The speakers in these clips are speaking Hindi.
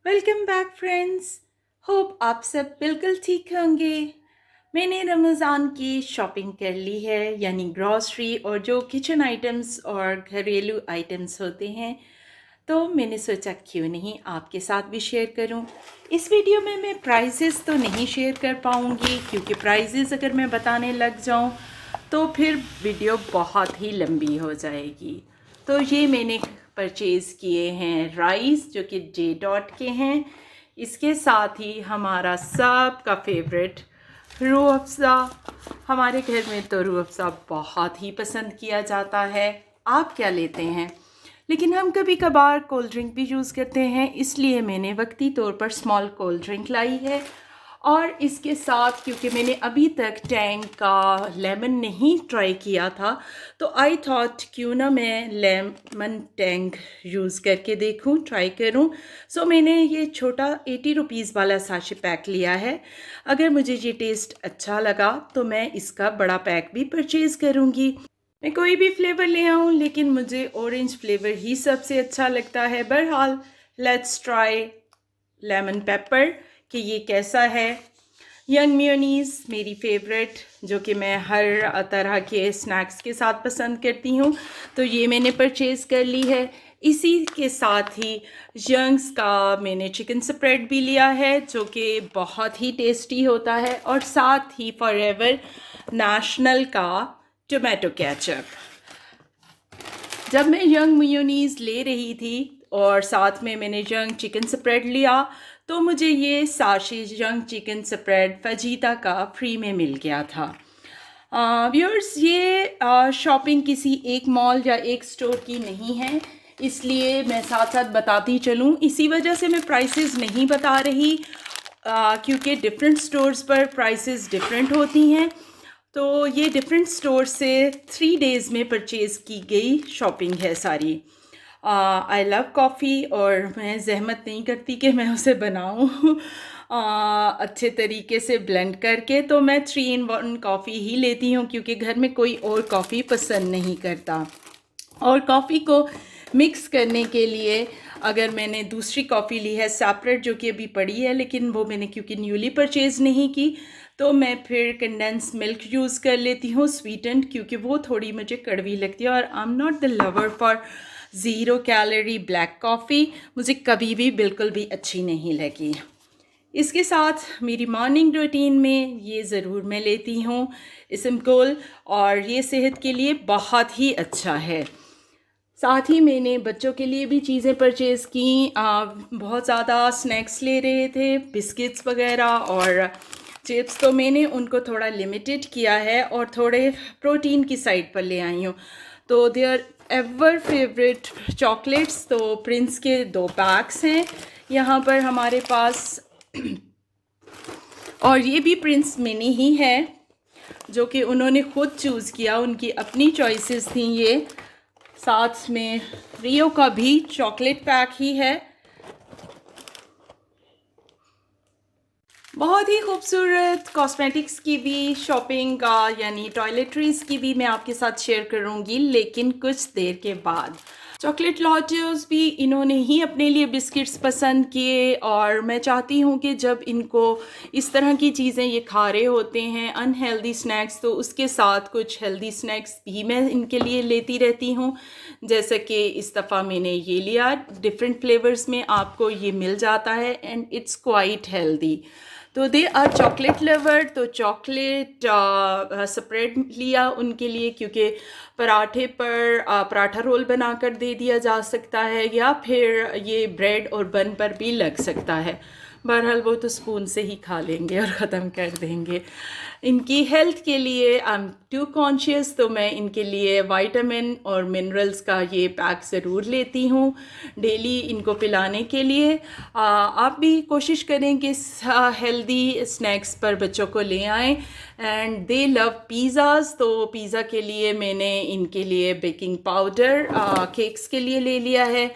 Welcome back friends. होप आप सब बिल्कुल ठीक होंगे। मैंने रमज़ान की शॉपिंग कर ली है, यानी ग्रॉसरी और जो किचन आइटम्स और घरेलू आइटम्स होते हैं, तो मैंने सोचा क्यों नहीं आपके साथ भी शेयर करूं। इस वीडियो में मैं प्राइसेस तो नहीं शेयर कर पाऊंगी, क्योंकि प्राइसेस अगर मैं बताने लग जाऊं तो फिर वीडियो बहुत ही लंबी हो जाएगी। तो ये मैंने परचेज़ किए हैं राइस, जो कि जे डॉट के हैं। इसके साथ ही हमारा सब का फेवरेट रूह अफ़ज़ा। हमारे घर में तो रूह अफ़ज़ा बहुत ही पसंद किया जाता है। आप क्या लेते हैं? लेकिन हम कभी कभार कोल्ड ड्रिंक भी यूज़ करते हैं, इसलिए मैंने वक्ती तौर पर स्मॉल कोल्ड ड्रिंक लाई है। और इसके साथ, क्योंकि मैंने अभी तक टैंग का लेमन नहीं ट्राई किया था, तो आई थॉट क्यों ना मैं लेमन टैंग यूज़ करके देखूं, ट्राई करूं। सो मैंने ये छोटा 80 रुपीज़ वाला साशे पैक लिया है। अगर मुझे ये टेस्ट अच्छा लगा तो मैं इसका बड़ा पैक भी परचेज़ करूंगी। मैं कोई भी फ्लेवर ले आऊँ, लेकिन मुझे ऑरेंज फ्लेवर ही सबसे अच्छा लगता है। बहरहाल लेट्स ट्राई लेमन पेपर कि ये कैसा है। यंग मेयोनीज़ मेरी फेवरेट, जो कि मैं हर तरह के स्नैक्स के साथ पसंद करती हूँ, तो ये मैंने परचेज़ कर ली है। इसी के साथ ही यंग्स का मैंने चिकन स्प्रेड भी लिया है, जो कि बहुत ही टेस्टी होता है, और साथ ही फॉरएवर नेशनल का टोमेटो केचप। जब मैं यंग मेयोनीज़ ले रही थी और साथ में मैंने यंग चिकन स्प्रेड लिया, तो मुझे ये sachet young chicken spread fajita का फ्री में मिल गया था। व्यूअर्स, ये शॉपिंग किसी एक मॉल या एक स्टोर की नहीं है, इसलिए मैं साथ साथ बताती चलूँ। इसी वजह से मैं प्राइसेस नहीं बता रही, क्योंकि डिफरेंट स्टोर्स पर प्राइसेस डिफरेंट होती हैं। तो ये डिफरेंट स्टोर से 3 डेज़ में परचेज़ की गई शॉपिंग है सारी। आई लव कॉफ़ी, और मैं जहमत नहीं करती कि मैं उसे बनाऊँ अच्छे तरीके से ब्लेंड करके। तो मैं 3 in 1 कॉफ़ी ही लेती हूँ, क्योंकि घर में कोई और कॉफ़ी पसंद नहीं करता। और कॉफ़ी को मिक्स करने के लिए अगर मैंने दूसरी कॉफ़ी ली है सेपरेट, जो कि अभी पड़ी है, लेकिन वो मैंने क्योंकि न्यूली परचेज़ नहीं की, तो मैं फिर कंडेंस मिल्क यूज़ कर लेती हूँ स्वीटेंड, क्योंकि वो थोड़ी मुझे कड़वी लगती है। और I am not the lover for 0 calorie black coffee, मुझे कभी भी बिल्कुल भी अच्छी नहीं लगी। इसके साथ मेरी मॉर्निंग रूटीन में ये ज़रूर मैं लेती हूँ इसमकोल, और ये सेहत के लिए बहुत ही अच्छा है। साथ ही मैंने बच्चों के लिए भी चीज़ें परचेज़ की। बहुत ज़्यादा स्नैक्स ले रहे थे, बिस्किट्स वगैरह और चिप्स, तो मैंने उनको थोड़ा लिमिटेड किया है और थोड़े प्रोटीन की साइड पर ले आई हूँ। तो देयर एवर फेवरेट चॉकलेट्स, तो प्रिंस के 2 पैक्स हैं यहाँ पर हमारे पास। और ये भी प्रिंस मिनी ही है, जो कि उन्होंने खुद चूज़ किया, उनकी अपनी चॉइसेस थी ये। साथ में रियो का भी चॉकलेट पैक ही है। बहुत ही खूबसूरत कॉस्मेटिक्स की भी शॉपिंग का, यानी टॉयलेटरीज़ की भी मैं आपके साथ शेयर करूंगी, लेकिन कुछ देर के बाद। चॉकलेट लॉजेस भी इन्होंने ही अपने लिए बिस्किट्स पसंद किए, और मैं चाहती हूँ कि जब इनको इस तरह की चीज़ें ये खा रहे होते हैं अनहेल्दी स्नैक्स, तो उसके साथ कुछ हेल्दी स्नैक्स भी मैं इनके लिए लेती रहती हूँ। जैसे कि इस दफ़ा मैंने ये लिया, डिफरेंट फ्लेवर्स में आपको ये मिल जाता है, एंड इट्स क्वाइट हेल्दी। तो दे आर चॉकलेट लवर, तो चॉकलेट स्प्रेड लिया उनके लिए, क्योंकि पराठे पर पराठा रोल बनाकर दे दिया जा सकता है, या फिर ये ब्रेड और बन पर भी लग सकता है। बहरहाल वो तो स्पून से ही खा लेंगे और ख़त्म कर देंगे। इनकी हेल्थ के लिए आई एम टू कॉन्शियस, तो मैं इनके लिए विटामिन और मिनरल्स का ये पैक ज़रूर लेती हूँ डेली इनको पिलाने के लिए। आप भी कोशिश करें कि हेल्दी स्नैक्स पर बच्चों को ले आएँ। एंड दे लव पिज़्ज़ाज़, तो पिज़्ज़ा के लिए मैंने इनके लिए बेकिंग पाउडर केक्स के लिए ले लिया है,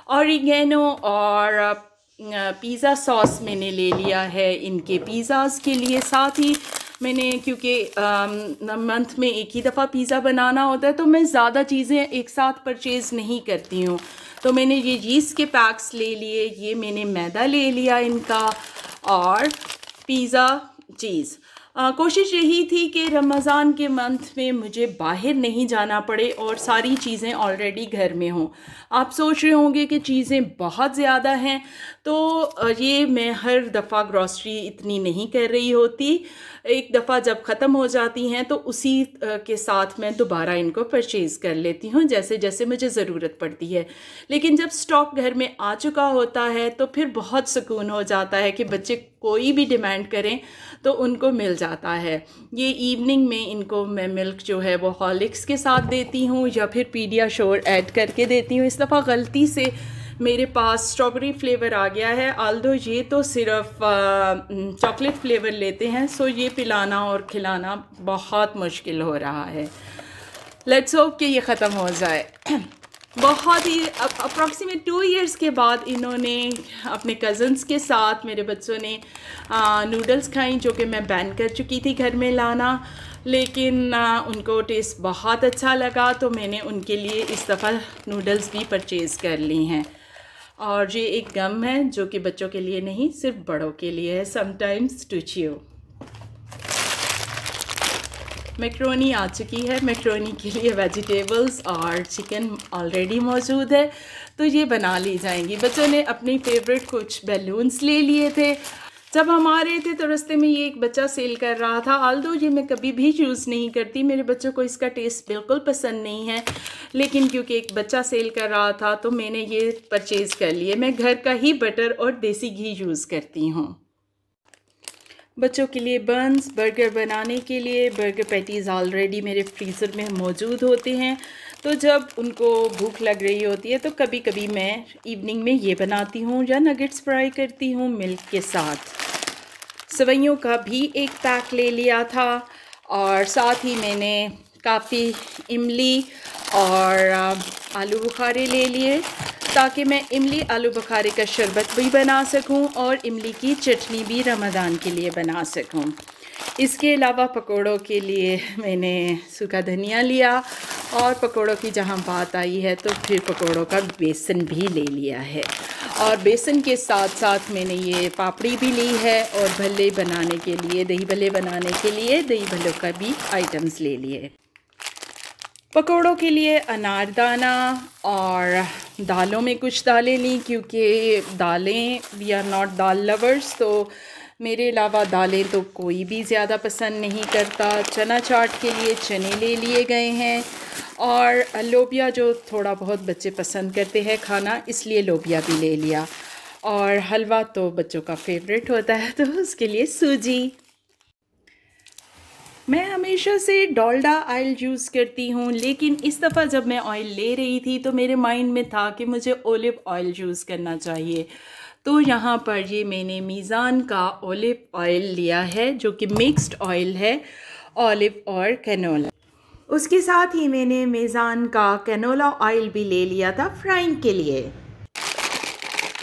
ऑरिगेनो और पिज़्ज़ा सॉस मैंने ले लिया है इनके पिज़्ज़ाज़ के लिए। साथ ही मैंने, क्योंकि मंथ में एक ही दफ़ा पिज़्ज़ा बनाना होता है, तो मैं ज़्यादा चीज़ें एक साथ परचेज़ नहीं करती हूँ। तो मैंने ये यीस्ट के पैक्स ले लिए, ये मैंने मैदा ले लिया इनका, और पिज़्ज़ा चीज़। कोशिश यही थी कि रमज़ान के मंथ में मुझे बाहर नहीं जाना पड़े और सारी चीज़ें ऑलरेडी घर में हों। आप सोच रहे होंगे कि चीज़ें बहुत ज़्यादा हैं, तो ये मैं हर दफ़ा ग्रॉसरी इतनी नहीं कर रही होती। एक दफ़ा जब ख़त्म हो जाती हैं तो उसी के साथ मैं दोबारा इनको परचेज़ कर लेती हूँ जैसे जैसे मुझे ज़रूरत पड़ती है। लेकिन जब स्टॉक घर में आ चुका होता है तो फिर बहुत सुकून हो जाता है कि बच्चे कोई भी डिमांड करें तो उनको मिल जाता है। ये इवनिंग में इनको मैं मिल्क जो है वो हॉर्लिक्स के साथ देती हूँ या फिर पीडियाश्योर ऐड करके देती हूँ। इस दफ़ा गलती से मेरे पास स्ट्रॉबेरी फ्लेवर आ गया है, आल्दो ये तो सिर्फ चॉकलेट फ्लेवर लेते हैं, सो ये पिलाना और खिलाना बहुत मुश्किल हो रहा है। लेट्स होप कि ये ख़त्म हो जाए। बहुत ही अप्रॉक्सीमेट 2 इयर्स के बाद इन्होंने अपने कज़न्स के साथ, मेरे बच्चों ने नूडल्स खाई जो कि मैं बैन कर चुकी थी घर में लाना, लेकिन उनको टेस्ट बहुत अच्छा लगा तो मैंने उनके लिए इस दफ़ा नूडल्स भी परचेज़ कर ली हैं। और ये एक गम है जो कि बच्चों के लिए नहीं सिर्फ बड़ों के लिए है, समटाइम्स टू च्यू। मैक्रोनी आ चुकी है, मैक्रोनी के लिए वेजिटेबल्स और चिकन ऑलरेडी मौजूद है तो ये बना ली जाएंगी। बच्चों ने अपनी फेवरेट कुछ बैलून्स ले लिए थे। जब हम आ रहे थे तो रास्ते में ये एक बच्चा सेल कर रहा था, आल्दो ये मैं कभी भी यूज़ नहीं करती, मेरे बच्चों को इसका टेस्ट बिल्कुल पसंद नहीं है, लेकिन क्योंकि एक बच्चा सेल कर रहा था तो मैंने ये परचेज़ कर लिए। मैं घर का ही बटर और देसी घी यूज़ करती हूँ। बच्चों के लिए बन्स, बर्गर बनाने के लिए बर्गर पैटीज़ ऑलरेडी मेरे फ्रीज़र में मौजूद होते हैं, तो जब उनको भूख लग रही होती है तो कभी कभी मैं इवनिंग में ये बनाती हूँ या नगेट्स फ्राई करती हूँ मिल्क के साथ। सेवइयों का भी एक पैक ले लिया था और साथ ही मैंने काफ़ी इमली और आलू बुखारे ले लिए ताकि मैं इमली आलू बुखारे का शरबत भी बना सकूं और इमली की चटनी भी रमज़ान के लिए बना सकूं। इसके अलावा पकोड़ों के लिए मैंने सूखा धनिया लिया और पकोड़ों की जहां बात आई है तो फिर पकोड़ों का बेसन भी ले लिया है, और बेसन के साथ साथ मैंने ये पापड़ी भी ली है और भल्ले बनाने के लिए, दही भल्ले बनाने के लिए दही भल्लों का भी आइटम्स ले लिए। पकोड़ों के लिए अनारदाना और दालों में कुछ दालें ली क्योंकि दालें, we are not dal lovers, तो मेरे अलावा दालें तो कोई भी ज़्यादा पसंद नहीं करता। चना चाट के लिए चने ले लिए गए हैं और लोबिया जो थोड़ा बहुत बच्चे पसंद करते हैं खाना, इसलिए लोबिया भी ले लिया। और हलवा तो बच्चों का फेवरेट होता है तो उसके लिए सूजी। मैं हमेशा से डोल्डा ऑयल यूज़ करती हूँ, लेकिन इस दफ़ा जब मैं ऑयल ले रही थी तो मेरे माइंड में था कि मुझे ओलिव ऑयल यूज़ करना चाहिए, तो यहाँ पर ये मैंने मीज़ान का ओलिव ऑयल लिया है जो कि मिक्स्ड ऑयल है, ऑलिव और कैनोला। उसके साथ ही मैंने मीज़ान का कैनोला ऑयल भी ले लिया था फ्राइंग के लिए।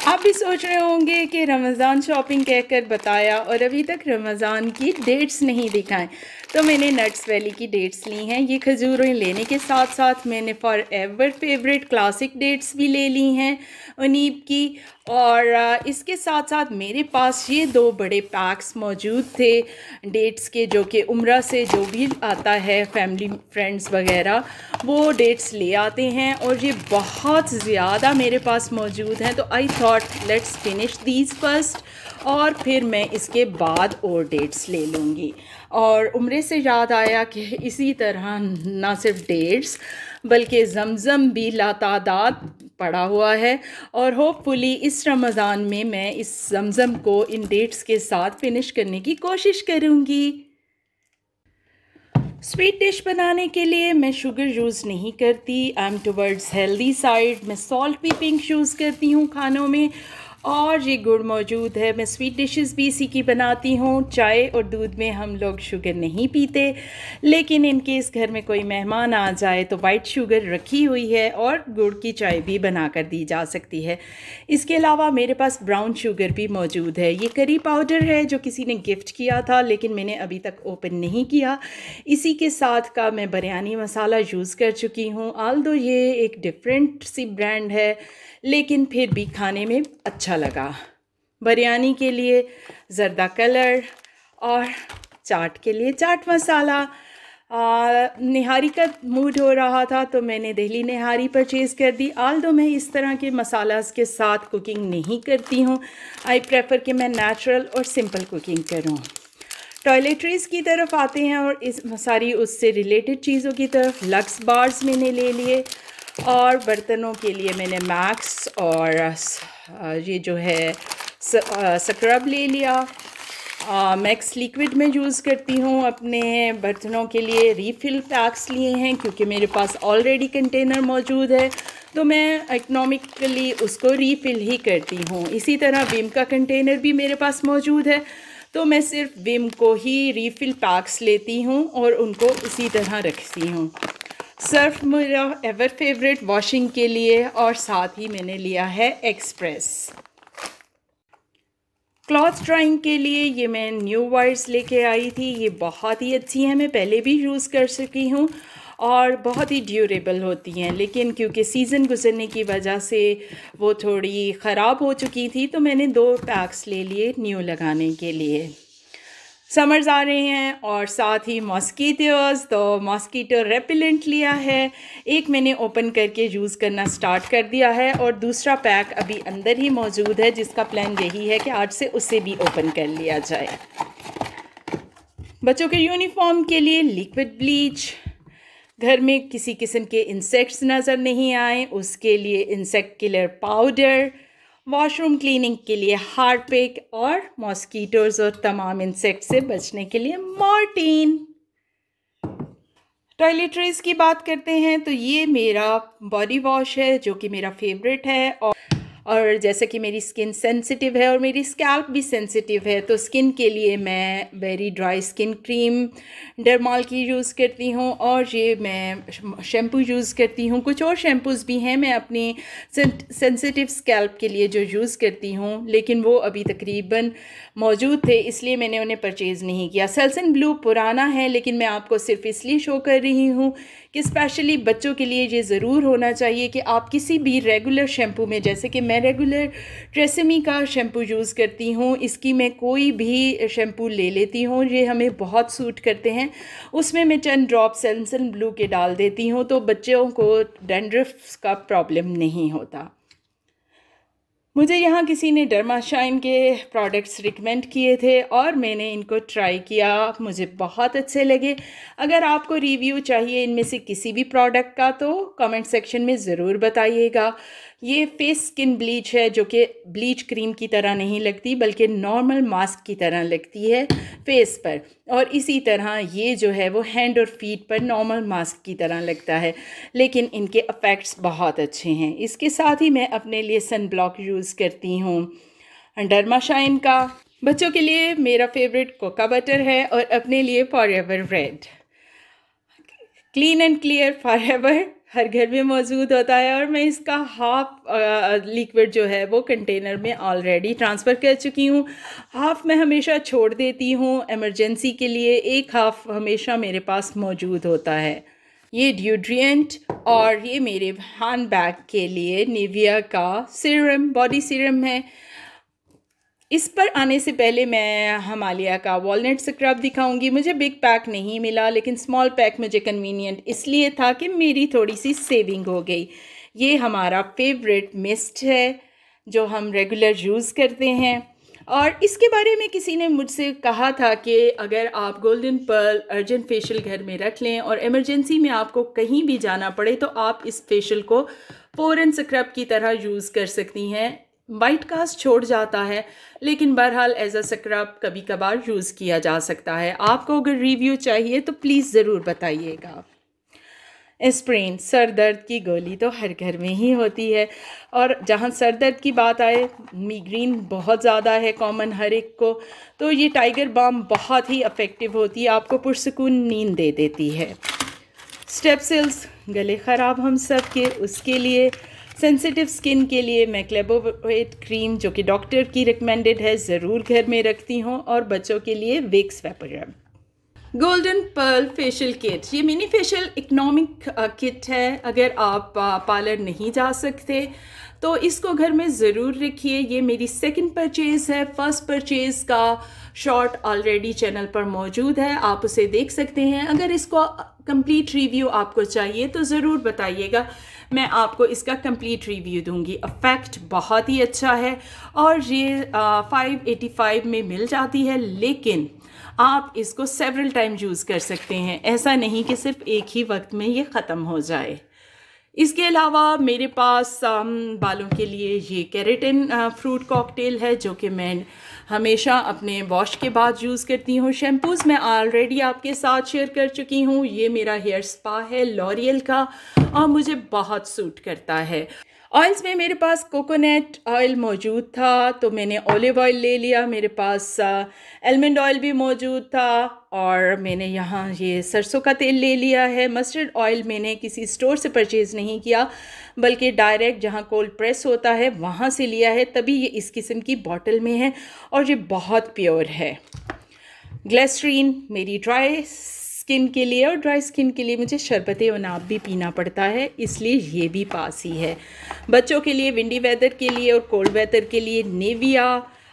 आप भी सोच रहे होंगे कि रमज़ान शॉपिंग कहकर बताया और अभी तक रमज़ान की डेट्स नहीं दिखाएं, तो मैंने नट्स वैली की डेट्स ली हैं। ये खजूरें लेने के साथ साथ मैंने forever favourite classic dates भी ले ली हैं उनीब की, और इसके साथ साथ मेरे पास ये 2 बड़े पैक्स मौजूद थे डेट्स के, जो कि उम्रा से जो भी आता है फैमिली फ्रेंड्स वगैरह वो डेट्स ले आते हैं, और ये बहुत ज़्यादा मेरे पास मौजूद हैं, तो I thought let's finish these first और फिर मैं इसके बाद और डेट्स ले लूँगी। और उम्रे से याद आया कि इसी तरह ना सिर्फ डेट्स बल्कि ज़मज़म भी लातादाद पड़ा हुआ है, और होपफुली इस रमज़ान में मैं इस ज़मज़म को इन डेट्स के साथ फिनिश करने की कोशिश करूँगी। स्वीट डिश बनाने के लिए मैं शुगर यूज़ नहीं करती, I am towards healthy side. मैं सॉल्ट भी पिंक यूज़ करती हूँ खानों में, और ये गुड़ मौजूद है। मैं स्वीट डिशेस भी इसी की बनाती हूँ। चाय और दूध में हम लोग शुगर नहीं पीते, लेकिन इन केस घर में कोई मेहमान आ जाए तो वाइट शुगर रखी हुई है और गुड़ की चाय भी बना कर दी जा सकती है। इसके अलावा मेरे पास ब्राउन शुगर भी मौजूद है। ये करी पाउडर है जो किसी ने गिफ्ट किया था, लेकिन मैंने अभी तक ओपन नहीं किया। इसी के साथ का मैं बिरयानी मसाला यूज़ कर चुकी हूँ। आल्दो ये एक डिफरेंट सी ब्रांड है, लेकिन फिर भी खाने में अच्छा लगा। बिरयानी के लिए ज़र्दा कलर और चाट के लिए चाट मसाला। निहारी का मूड हो रहा था तो मैंने दिल्ली निहारी परचेज़ कर दी। आल्दो मैं इस तरह के मसालास के साथ कुकिंग नहीं करती हूँ। आई प्रेफर कि मैं नेचुरल और सिंपल कुकिंग करूँ। टॉयलेटरीज़ की तरफ आते हैं और इस सारी उससे रिलेटेड चीज़ों की तरफ। लक्स बार्स मैंने ले लिए और बर्तनों के लिए मैंने मैक्स और ये जो है स्क्रब ले लिया। मैक्स लिक्विड में यूज़ करती हूँ अपने बर्तनों के लिए। रीफ़िल पैक्स लिए हैं क्योंकि मेरे पास ऑलरेडी कंटेनर मौजूद है, तो मैं इकनॉमिकली उसको रीफ़िल ही करती हूँ। इसी तरह विम का कंटेनर भी मेरे पास मौजूद है, तो मैं सिर्फ विम को ही रीफ़िल पैक्स लेती हूँ और उनको उसी तरह रखती हूँ। सर्फ मेरा एवर फेवरेट वॉशिंग के लिए, और साथ ही मैंने लिया है एक्सप्रेस। क्लॉथ ड्राइंग के लिए ये मैं न्यू वायर्स लेके आई थी। ये बहुत ही अच्छी हैं, मैं पहले भी यूज़ कर चुकी हूँ और बहुत ही ड्यूरेबल होती हैं, लेकिन क्योंकि सीज़न गुजरने की वजह से वो थोड़ी ख़राब हो चुकी थी, तो मैंने 2 पैक्स ले लिए न्यू लगाने के लिए। समर्स आ रहे हैं और साथ ही मॉस्कीटोज़, तो मॉस्कीटो रेपेलेंट लिया है। एक मैंने ओपन करके यूज़ करना स्टार्ट कर दिया है और दूसरा पैक अभी अंदर ही मौजूद है, जिसका प्लान यही है कि आज से उसे भी ओपन कर लिया जाए। बच्चों के यूनिफॉर्म के लिए लिक्विड ब्लीच। घर में किसी किस्म के इंसेक्ट्स नज़र नहीं आए उसके लिए insect killer powder. Washroom cleaning के लिए हार्पिक और मॉस्कीटोज़ और तमाम इंसेक्ट से बचने के लिए मॉर्टीन। टॉयलेटरीज़ की बात करते हैं तो ये मेरा बॉडी वॉश है जो कि मेरा फेवरेट है। और जैसे कि मेरी स्किन सेंसिटिव है और मेरी स्कैल्प भी सेंसिटिव है, तो स्किन के लिए मैं वेरी ड्राई स्किन क्रीम डरमाल की यूज़ करती हूँ और ये मैं शैम्पू यूज़ करती हूँ। कुछ और शैम्पूज़ भी हैं मैं अपनी सेंसिटिव स्कैल्प के लिए जो यूज़ करती हूँ, लेकिन वो अभी तकरीबन मौजूद थे इसलिए मैंने उन्हें परचेज़ नहीं किया। सेल्सन ब्लू पुराना है, लेकिन मैं आपको सिर्फ इसलिए शो कर रही हूँ कि स्पेशली बच्चों के लिए ये ज़रूर होना चाहिए कि आप किसी भी रेगुलर शैम्पू में, जैसे कि मैं रेगुलर ट्रेसेमी का शैम्पू यूज़ करती हूँ, इसकी मैं कोई भी शैम्पू ले लेती हूँ, ये हमें बहुत सूट करते हैं। उसमें मैं चंद ड्रॉप सेल्सन ब्लू के डाल देती हूँ तो बच्चों को डैंड्रफ का प्रॉब्लम नहीं होता। मुझे यहाँ किसी ने डर्माशाइन के प्रोडक्ट्स रिकमेंड किए थे और मैंने इनको ट्राई किया, मुझे बहुत अच्छे लगे। अगर आपको रिव्यू चाहिए इनमें से किसी भी प्रोडक्ट का तो कमेंट सेक्शन में ज़रूर बताइएगा। ये फेस स्किन ब्लीच है जो कि ब्लीच क्रीम की तरह नहीं लगती बल्कि नॉर्मल मास्क की तरह लगती है फेस पर, और इसी तरह ये जो है वो हैंड और फीट पर नॉर्मल मास्क की तरह लगता है, लेकिन इनके इफ़ेक्ट्स बहुत अच्छे हैं। इसके साथ ही मैं अपने लिए सन ब्लॉक यूज़ करती हूँ डर्माशाइन का। बच्चों के लिए मेरा फेवरेट कोका बटर है और अपने लिए forever red. Clean and clear forever हर घर में मौजूद होता है और मैं इसका हाफ लिक्विड जो है वो कंटेनर में ऑलरेडी ट्रांसफ़र कर चुकी हूँ। हाफ मैं हमेशा छोड़ देती हूँ इमरजेंसी के लिए, एक हाफ हमेशा मेरे पास मौजूद होता है। ये डिओड्रेंट और ये मेरे हैंड बैग के लिए निविया का सीरम, बॉडी सीरम है। इस पर आने से पहले मैं हिमालय का वॉलनट स्क्रब दिखाऊंगी। मुझे बिग पैक नहीं मिला, लेकिन स्मॉल पैक मुझे कन्वीनियंट इसलिए था कि मेरी थोड़ी सी सेविंग हो गई। ये हमारा फेवरेट मिस्ट है जो हम रेगुलर यूज़ करते हैं, और इसके बारे में किसी ने मुझसे कहा था कि अगर आप गोल्डन पर्ल अर्जेंट फेशियल घर में रख लें और इमरजेंसी में आपको कहीं भी जाना पड़े तो आप इस फेशियल को फ़ौरन स्क्रब की तरह यूज़ कर सकती हैं। वाइट कास्ट छोड़ जाता है, लेकिन बहरहाल एज अ स्क्रब कभी कभार यूज़ किया जा सकता है। आपको अगर रिव्यू चाहिए तो प्लीज़ ज़रूर बताइएगा। एस्प्रिन, सर दर्द की गोली तो हर घर में ही होती है, और जहाँ सर दर्द की बात आए, मिग्रेन बहुत ज़्यादा है कॉमन हर एक को, तो ये टाइगर बाम बहुत ही इफ़ेक्टिव होती है, आपको पुरसकून नींद दे देती है। स्टेप्सिल्स, गले ख़राब हम सब के, उसके लिए, सेंसिटिव स्किन के लिए मैं क्लेबोवेट क्रीम जो कि डॉक्टर की रिकमेंडेड है ज़रूर घर में रखती हूँ, और बच्चों के लिए Vicks VapoRub. Golden Pearl facial kit, ये मिनी फेशियल इकोनॉमिक किट है। अगर आप पार्लर नहीं जा सकते तो इसको घर में ज़रूर रखिए। ये मेरी सेकंड परचेज़ है। फर्स्ट परचेज़ का शॉर्ट ऑलरेडी चैनल पर मौजूद है, आप उसे देख सकते हैं। अगर इसको कंप्लीट रिव्यू आपको चाहिए तो ज़रूर बताइएगा, मैं आपको इसका कंप्लीट रिव्यू दूंगी। इफ़ेक्ट बहुत ही अच्छा है, और ये 585 में मिल जाती है, लेकिन आप इसको सेवरल टाइम यूज़ कर सकते हैं। ऐसा नहीं कि सिर्फ एक ही वक्त में ये ख़त्म हो जाए। इसके अलावा मेरे पास बालों के लिए ये केराटिन फ्रूट कॉकटेल है, जो कि मैं हमेशा अपने वॉश के बाद यूज़ करती हूँ। शैम्पूज़ मैं ऑलरेडी आपके साथ शेयर कर चुकी हूँ। ये मेरा हेयर स्पा है लॉरियल का, और मुझे बहुत सूट करता है। ऑयल्स में मेरे पास कोकोनट ऑयल मौजूद था, तो मैंने ऑलिव ऑयल ले लिया। मेरे पास आलमंड ऑयल भी मौजूद था, और मैंने यहाँ ये सरसों का तेल ले लिया है। मस्टर्ड ऑयल मैंने किसी स्टोर से परचेज़ नहीं किया, बल्कि डायरेक्ट जहाँ कोल्ड प्रेस होता है वहाँ से लिया है, तभी ये इस किस्म की बॉटल में है, और ये बहुत प्योर है। ग्लिसरीन मेरी ड्राई स्किन के लिए, और ड्राई स्किन के लिए मुझे शरबत अनाब भी पीना पड़ता है, इसलिए ये भी पास ही है। बच्चों के लिए विंडी वेदर के लिए और कोल्ड वेदर के लिए नेविया,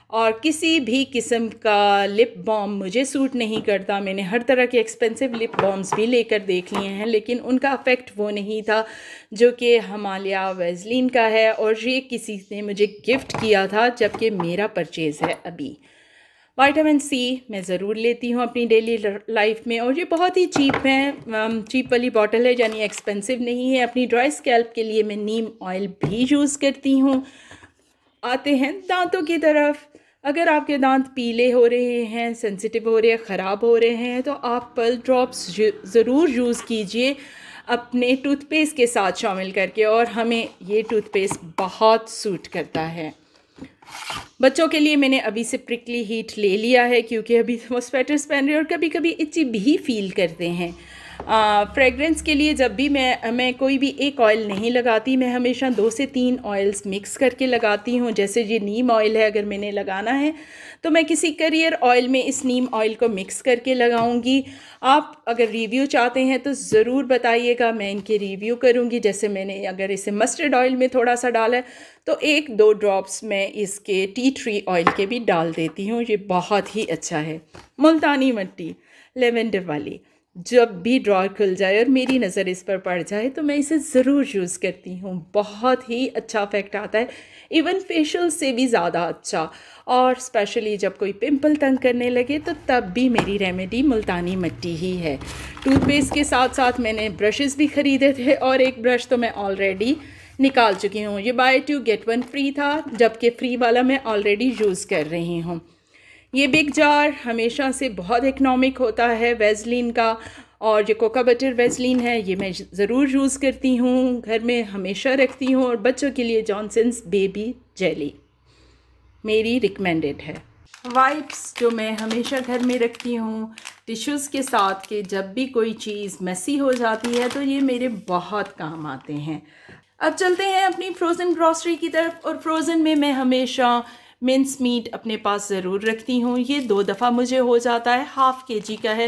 और किसी भी किस्म का लिप बाम मुझे सूट नहीं करता। मैंने हर तरह के एक्सपेंसिव लिप बाम्स भी लेकर देख लिए हैं, लेकिन उनका इफ़ेक्ट वो नहीं था जो कि हिमालया वेज़लिन का है, और ये किसी ने मुझे गिफ्ट किया था, जबकि मेरा परचेज़ है अभी। विटामिन सी मैं ज़रूर लेती हूँ अपनी डेली लाइफ में, और ये बहुत ही चीप है, चीप वाली बॉटल है, यानी एक्सपेंसिव नहीं है। अपनी ड्राई स्कैल्प के लिए मैं नीम ऑयल भी यूज़ करती हूँ। आते हैं दांतों की तरफ। अगर आपके दांत पीले हो रहे हैं, सेंसिटिव हो रहे हैं, ख़राब हो रहे हैं, तो आप पर्ल ड्रॉप्स ज़रूर यूज़ कीजिए अपने टूथपेस्ट के साथ शामिल करके, और हमें ये टूथपेस्ट बहुत सूट करता है। बच्चों के लिए मैंने अभी से प्रिकली हीट ले लिया है, क्योंकि अभी वो स्वेटर्स पहन रहे हैं और कभी कभी इची भी फील करते हैं। फ्रेगरेंस के लिए जब भी मैं कोई भी एक ऑयल नहीं लगाती, मैं हमेशा 2 से 3 ऑयल्स मिक्स करके लगाती हूँ। जैसे ये नीम ऑयल है, अगर मैंने लगाना है तो मैं किसी करियर ऑयल में इस नीम ऑयल को मिक्स करके लगाऊंगी। आप अगर रिव्यू चाहते हैं तो ज़रूर बताइएगा, मैं इनके रिव्यू करूँगी। जैसे मैंने अगर इसे मस्टर्ड ऑयल में थोड़ा सा डाला है तो 1-2 ड्रॉप्स मैं इसके टी ट्री ऑयल के भी डाल देती हूँ। ये बहुत ही अच्छा है। मुल्तानी मिट्टी लेवेंडर वाली, जब भी ड्रॉर खुल जाए और मेरी नज़र इस पर पड़ जाए तो मैं इसे ज़रूर यूज़ करती हूँ। बहुत ही अच्छा इफ़ेक्ट आता है, इवन फेशियल से भी ज़्यादा अच्छा। और स्पेशली जब कोई पिंपल तंग करने लगे तो तब भी मेरी रेमेडी मुल्तानी मिट्टी ही है। टूथपेस्ट के साथ साथ मैंने ब्रशेस भी ख़रीदे थे, और एक ब्रश तो मैं ऑलरेडी निकाल चुकी हूँ। ये बाय 2 गेट 1 फ्री था, जबकि फ्री वाला मैं ऑलरेडी यूज़ कर रही हूँ। ये बिग जार हमेशा से बहुत इकनॉमिक होता है वेज़लिन का, और ये कोका बटर वेज़लिन है, ये मैं ज़रूर यूज़ करती हूँ, घर में हमेशा रखती हूँ। और बच्चों के लिए जॉनसन्स बेबी जेली मेरी रिकमेंडेड है। वाइप्स जो मैं हमेशा घर में रखती हूँ टिश्यूज़ के साथ, के जब भी कोई चीज़ मेसी हो जाती है तो ये मेरे बहुत काम आते हैं। अब चलते हैं अपनी फ्रोज़न ग्रॉसरी की तरफ, और फ्रोज़न में मैं हमेशा मिन्स मीट अपने पास ज़रूर रखती हूँ। ये 2 दफ़ा मुझे हो जाता है, ½ kg का है।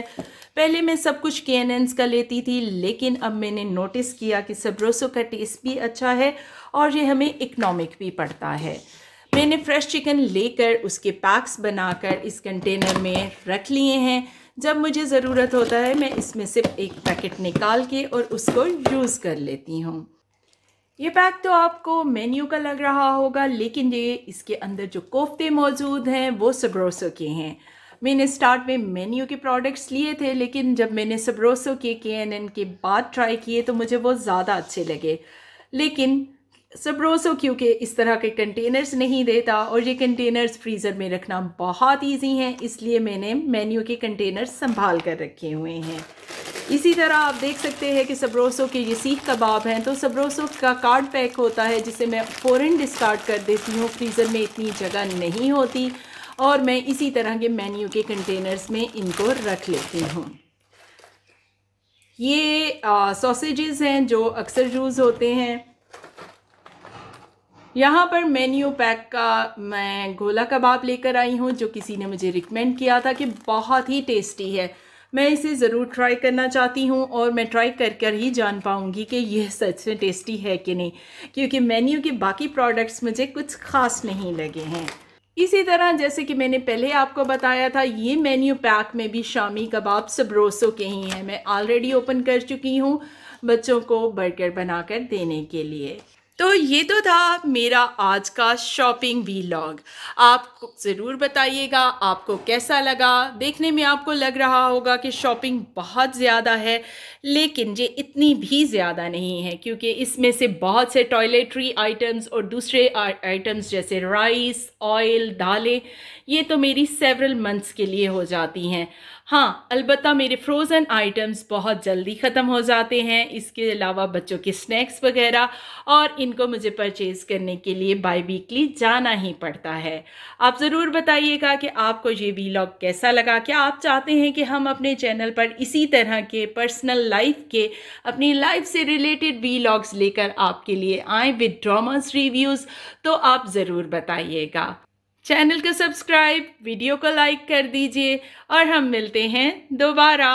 पहले मैं सब कुछ K&N's का लेती थी, लेकिन अब मैंने नोटिस किया कि सबरोसो का टेस्ट भी अच्छा है और ये हमें इकनॉमिक भी पड़ता है। मैंने फ्रेश चिकन लेकर उसके पैक्स बनाकर इस कंटेनर में रख लिए हैं। जब मुझे ज़रूरत होता है मैं इसमें से एक पैकेट निकाल के और उसको यूज़ कर लेती हूँ। ये पैक तो आपको मेन्यू का लग रहा होगा, लेकिन ये इसके अंदर जो कोफ्ते मौजूद हैं वो सबरोसो के हैं। मैंने स्टार्ट में मेन्यू के प्रोडक्ट्स लिए थे, लेकिन जब मैंने सबरोसो के K&N के बाद ट्राई किए तो मुझे वो ज़्यादा अच्छे लगे। लेकिन सबरोसो क्योंकि इस तरह के कंटेनर्स नहीं देता और ये कंटेनर्स फ्रीज़र में रखना बहुत ईजी हैं, इसलिए मैंने मेन्यू के कंटेनर्स संभाल कर रखे हुए हैं। इसी तरह आप देख सकते हैं कि सबरोसो के ये सीख कबाब हैं। तो सबरोसो का कार्ड पैक होता है जिसे मैं फ़ौरन डिस्कार्ड कर देती हूँ, फ्रीज़र में इतनी जगह नहीं होती, और मैं इसी तरह के मेन्यू के कंटेनर्स में इनको रख लेती हूँ। ये सॉसेजेस हैं जो अक्सर यूज़ होते हैं। यहाँ पर मेन्यू पैक का मैं गोला कबाब लेकर आई हूँ जो किसी ने मुझे रिकमेंड किया था कि बहुत ही टेस्टी है। मैं इसे ज़रूर ट्राई करना चाहती हूँ और मैं ट्राई कर कर ही जान पाऊँगी कि यह सच में टेस्टी है कि नहीं, क्योंकि मेन्यू के बाकी प्रोडक्ट्स मुझे कुछ ख़ास नहीं लगे हैं। इसी तरह जैसे कि मैंने पहले आपको बताया था, ये मेन्यू पैक में भी शामी कबाब सबरोसो के ही हैं। मैं ऑलरेडी ओपन कर चुकी हूँ बच्चों को बर्गर बनाकर देने के लिए। तो ये तो था मेरा आज का शॉपिंग वीलॉग। आप ज़रूर बताइएगा आपको कैसा लगा। देखने में आपको लग रहा होगा कि शॉपिंग बहुत ज़्यादा है, लेकिन ये इतनी भी ज़्यादा नहीं है, क्योंकि इसमें से बहुत से टॉयलेटरी आइटम्स और दूसरे आइटम्स जैसे राइस, ऑयल, दालें, ये तो मेरी सेवरल मंथ्स के लिए हो जाती हैं। हाँ, अलबत्ता मेरे फ्रोज़न आइटम्स बहुत जल्दी ख़त्म हो जाते हैं। इसके अलावा बच्चों के स्नैक्स वगैरह, और इनको मुझे परचेज़ करने के लिए बाई वीकली जाना ही पड़ता है। आप ज़रूर बताइएगा कि आपको ये वीलॉग कैसा लगा। क्या आप चाहते हैं कि हम अपने चैनल पर इसी तरह के पर्सनल लाइफ के, अपनी लाइफ से रिलेटेड वीलॉग्स लेकर आपके लिए आएँ विद ड्रामास रिव्यूज़? तो आप ज़रूर बताइएगा। चैनल को सब्सक्राइब, वीडियो को लाइक कर दीजिए, और हम मिलते हैं दोबारा।